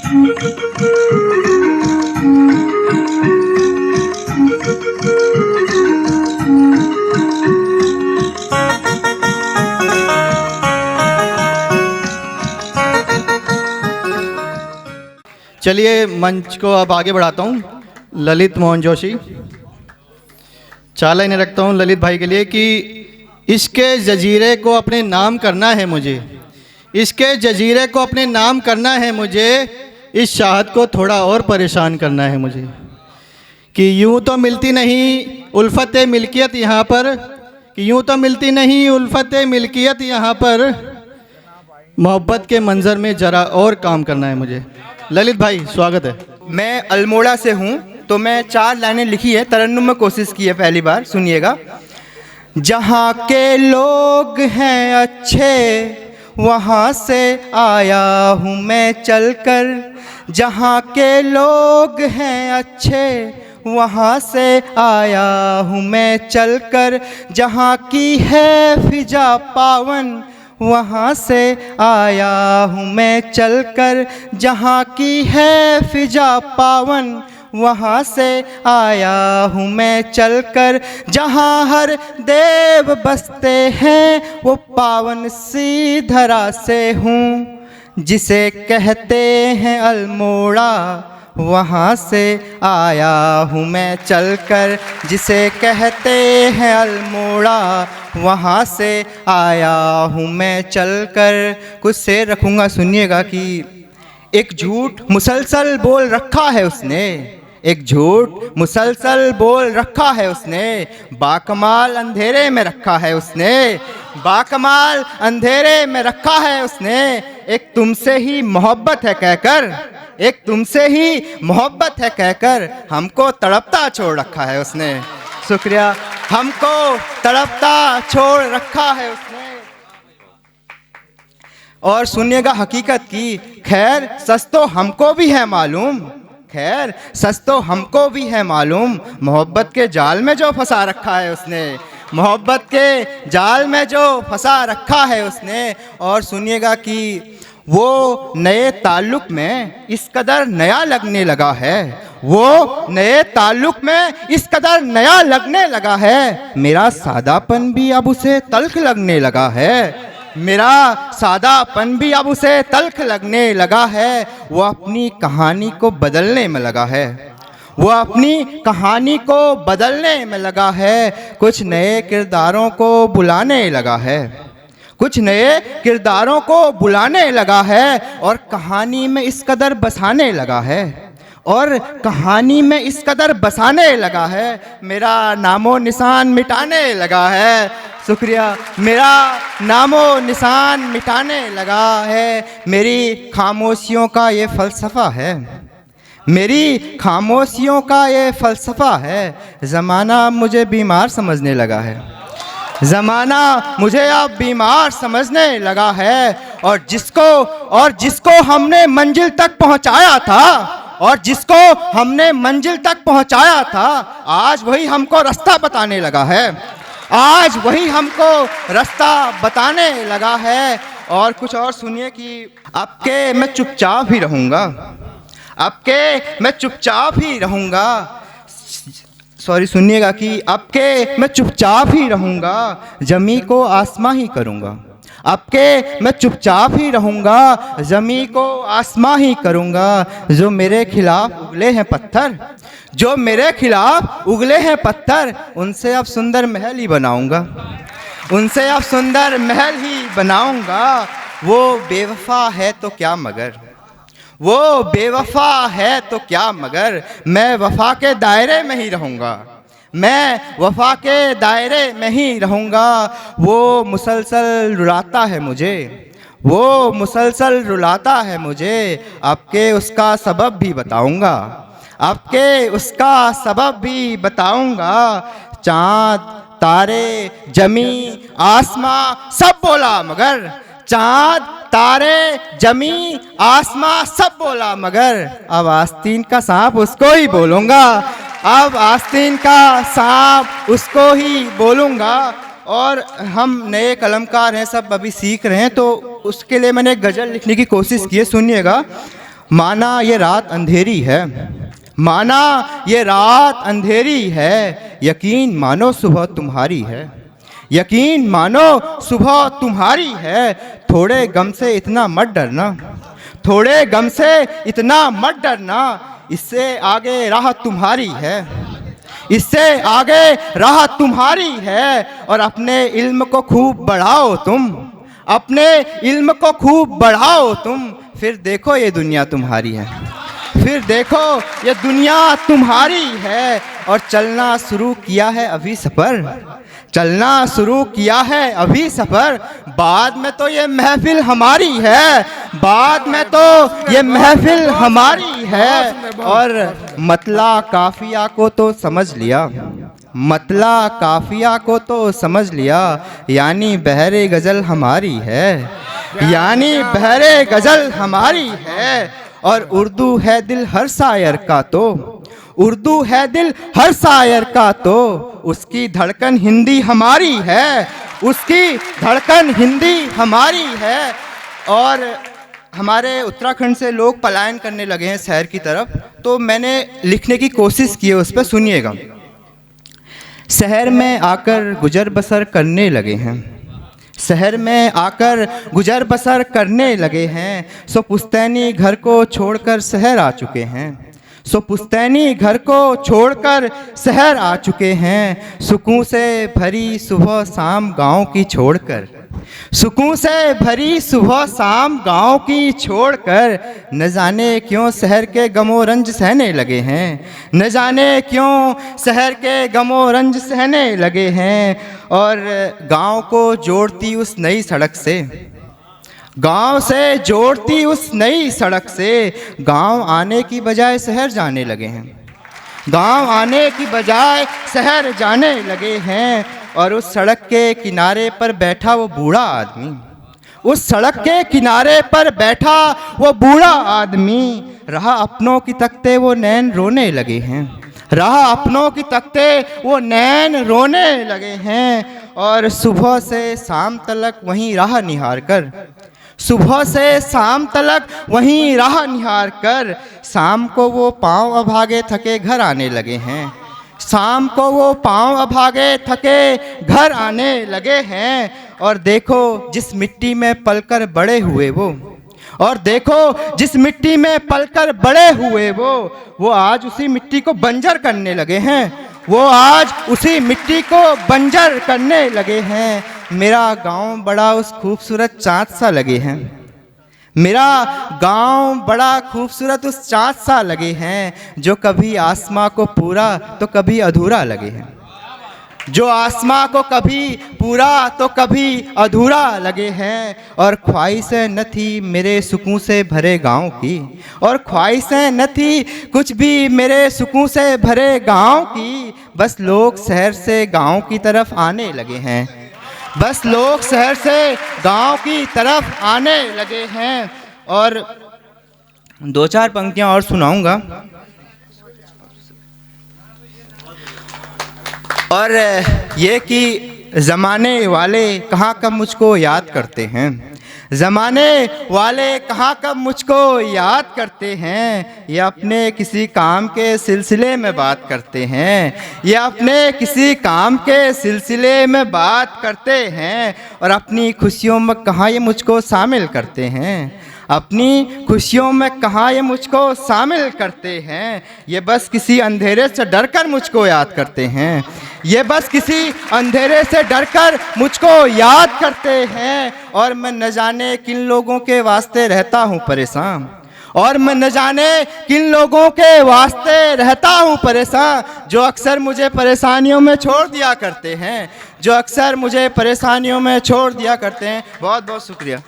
चलिए मंच को अब आगे बढ़ाता हूँ। ललित मोहन जोशी, चाला इन्हें रखता हूँ ललित भाई के लिए कि इसके जजीरे को अपने नाम करना है मुझे, इसके जजीरे को अपने नाम करना है मुझे, इस चाहत को थोड़ा और परेशान करना है मुझे। कि यूँ तो मिलती नहीं उल्फत मिल्कियत यहाँ पर, कि यूँ तो मिलती नहीं उल्फत मिल्कियत यहाँ पर, मोहब्बत के मंज़र में ज़रा और काम करना है मुझे। ललित भाई स्वागत है। मैं अल्मोड़ा से हूँ, तो मैं 4 लाइनें लिखी है, तरन्नुम में कोशिश की है पहली बार, सुनिएगा। जहाँ के लोग हैं अच्छे वहाँ से आया हूँ मैं चलकर, जहाँ के लोग हैं अच्छे वहाँ से आया हूँ मैं चलकर, जहाँ की है फिजा पावन वहाँ से आया हूँ मैं चलकर, जहाँ की है फिजा पावन वहाँ से आया हूँ मैं चलकर, जहाँ हर देव बसते हैं वो पावन सी धरा से हूँ, जिसे कहते हैं अल्मोड़ा वहाँ से आया हूँ मैं चलकर, जिसे कहते हैं अल्मोड़ा वहाँ से आया हूँ मैं चलकर। कुछ शेर रखूँगा, सुनिएगा कि एक झूठ मुसलसल बोल रखा है उसने, एक झूठ मुसलसल बोल रखा है उसने, बाकमाल अंधेरे में रखा है उसने, बाकमाल अंधेरे में रखा है उसने, एक तुमसे ही मोहब्बत है कहकर, एक तुमसे ही मोहब्बत है कहकर हमको तड़पता छोड़ रखा है उसने। शुक्रिया, हमको तड़पता छोड़ रखा है उसने। और सुनिएगा हकीकत की, खैर सच तो हमको भी है मालूम, खैर सच तो हमको भी है मालूम, मोहब्बत के जाल में जो फंसा रखा है उसने, मोहब्बत के जाल में जो फंसा रखा है उसने। और सुनिएगा कि वो नए ताल्लुक़ में इस कदर नया लगने लगा है, वो नए ताल्लुक़ में इस कदर नया लगने लगा है, मेरा सादापन भी अब उसे तल्ख लगने लगा है, मेरा सादापन भी अब उसे तल्ख लगने लगा है। वो अपनी कहानी को बदलने में लगा है, वो अपनी कहानी को बदलने में लगा है, कुछ नए किरदारों को बुलाने लगा है, कुछ नए किरदारों को बुलाने लगा है, और कहानी में इस कदर बसाने लगा है, और कहानी में इस कदर बसाने लगा है, मेरा नामो निशान मिटाने लगा है। शुक्रिया, मेरा नामो निशान मिटाने लगा है। मेरी खामोशियों का ये फ़लसफ़ा है, मेरी खामोशियों का ये फ़लसफ़ा है, ज़माना मुझे बीमार समझने लगा है, ज़माना मुझे अब बीमार समझने लगा है। और जिसको हमने मंजिल तक पहुंचाया था, और जिसको हमने मंजिल तक पहुंचाया था, आज वही हमको रास्ता बताने लगा है, आज वही हमको रास्ता बताने लगा है। और कुछ और सुनिए कि अब के मैं चुपचाप ही रहूँगा, अब के मैं चुपचाप ही रहूँगा, सॉरी सुनिएगा कि अब के मैं चुपचाप ही रहूँगा, ज़मी को आसमां ही करूँगा, अब के मैं चुपचाप ही रहूँगा, ज़मी को आसमां ही करूँगा। जो मेरे खिलाफ उगले हैं पत्थर, जो मेरे खिलाफ उगले हैं पत्थर, उनसे अब सुंदर महल ही बनाऊँगा, उनसे अब सुंदर महल ही बनाऊँगा। वो बेवफा है तो क्या मगर, वो बेवफा है तो क्या मगर, मैं वफा के दायरे में ही रहूँगा, मैं वफा के दायरे में ही रहूँगा। वो मुसलसल रुलाता है मुझे, वो मुसलसल रुलाता है मुझे, आपके उसका सबब भी बताऊँगा, आपके उसका सबब भी बताऊँगा। चाँद तारे जमी आसमां सब बोला मगर, चाँद तारे जमी आसमां सब बोला मगर, अब आस्तीन का सांप उसको ही बोलूँगा, अब आस्तीन का सांप उसको ही बोलूँगा। और हम नए कलमकार हैं, सब अभी सीख रहे हैं, तो उसके लिए मैंने एक गज़ल लिखने की कोशिश की है, सुनिएगा। माना ये रात अंधेरी है, माना ये रात अंधेरी है, यकीन मानो सुबह तुम्हारी है, यकीन मानो सुबह तुम्हारी है। थोड़े गम से इतना मत डरना, थोड़े गम से इतना मत डरना, इससे आगे राह तुम्हारी है, इससे आगे राह तुम्हारी है। और अपने इल्म को खूब बढ़ाओ तुम, अपने इल्म को खूब बढ़ाओ तुम, फिर देखो ये दुनिया तुम्हारी है, फिर देखो ये दुनिया तुम्हारी है। और चलना शुरू किया है अभी सफ़र, चलना शुरू किया है अभी सफ़र, बाद में तो ये महफिल हमारी है, बाद में तो ये महफिल हमारी है। और मतला काफिया को तो समझ लिया, मतला काफिया को तो समझ लिया, यानी बहरे गज़ल हमारी है, यानी बहरे गज़ल हमारी है। और उर्दू है दिल हर शायर का तो, उर्दू है दिल हर शायर का तो, उसकी धड़कन हिंदी हमारी है, उसकी धड़कन हिंदी हमारी है। और हमारे उत्तराखंड से लोग पलायन करने लगे हैं शहर की तरफ, तो मैंने लिखने की कोशिश की है, उस पर सुनिएगा। शहर में आकर गुजर बसर करने लगे हैं, शहर में आकर गुजर बसर करने लगे हैं, सो पुश्तैनी घर को छोड़कर शहर आ चुके हैं, सो पुश्तैनी घर को छोड़कर शहर आ चुके हैं। सुकून से भरी सुबह शाम गांव की छोड़कर, सुकून से भरी सुबह शाम गांव की छोड़कर, न जाने क्यों शहर के गमो रंज सहने लगे हैं, न जाने क्यों शहर के गमो रंज सहने लगे हैं। और गांव को जोड़ती उस नई सड़क से, गांव से जोड़ती उस नई सड़क से, गांव आने की बजाय शहर जाने लगे हैं, गांव आने की बजाय शहर जाने लगे हैं। और उस सड़क के किनारे पर बैठा वो बूढ़ा आदमी, उस सड़क के किनारे पर बैठा वो बूढ़ा आदमी, रहा अपनों की तकते वो नैन रोने लगे हैं, रहा अपनों की तकते वो नैन रोने लगे हैं। और सुबह से शाम तलक वहीं राह निहार कर, सुबह से शाम तलक वहीं राह निहार कर, शाम को वो पाँव अभागे थके घर आने लगे हैं, शाम को वो पाँव अभागे थके घर आने लगे हैं। और देखो जिस मिट्टी में पलकर बड़े हुए वो, और देखो जिस मिट्टी में पलकर बड़े हुए वो आज उसी मिट्टी को बंजर करने लगे हैं, वो आज उसी मिट्टी को बंजर करने लगे हैं। मेरा गांव बड़ा उस खूबसूरत चाँद सा लगे हैं, मेरा गांव बड़ा खूबसूरत उस चाँद सा लगे हैं, जो कभी आसमां को पूरा तो कभी अधूरा लगे हैं, जो आसमां को कभी पूरा तो कभी अधूरा लगे हैं। और ख्वाहिशें न थी मेरे सुकून से भरे गांव की, और ख्वाहिशें न थी कुछ भी मेरे सुकून से भरे गांव की, बस लोग शहर से गांव की तरफ आने लगे हैं, बस लोग शहर से गांव की तरफ आने लगे हैं। और दो चार पंक्तियां और सुनाऊंगा। और ये कि ज़माने वाले कहाँ कब मुझको याद करते हैं, ज़माने वाले कहाँ कब मुझको याद करते हैं, ये अपने किसी काम के सिलसिले में बात करते हैं, ये अपने किसी काम के सिलसिले में बात करते हैं। और अपनी खुशियों में कहाँ ये मुझको शामिल करते हैं, अपनी खुशियों में कहाँ ये मुझको शामिल करते हैं, ये बस किसी अंधेरे से डरकर मुझको याद करते हैं, ये बस किसी अंधेरे से डरकर मुझको याद करते हैं। और मैं न जाने किन लोगों के वास्ते रहता हूँ परेशान, और मैं न जाने किन लोगों के वास्ते रहता हूँ परेशान, जो अक्सर मुझे परेशानियों में छोड़ दिया करते हैं, जो अक्सर मुझे परेशानियों में छोड़ दिया करते हैं। बहुत बहुत शुक्रिया।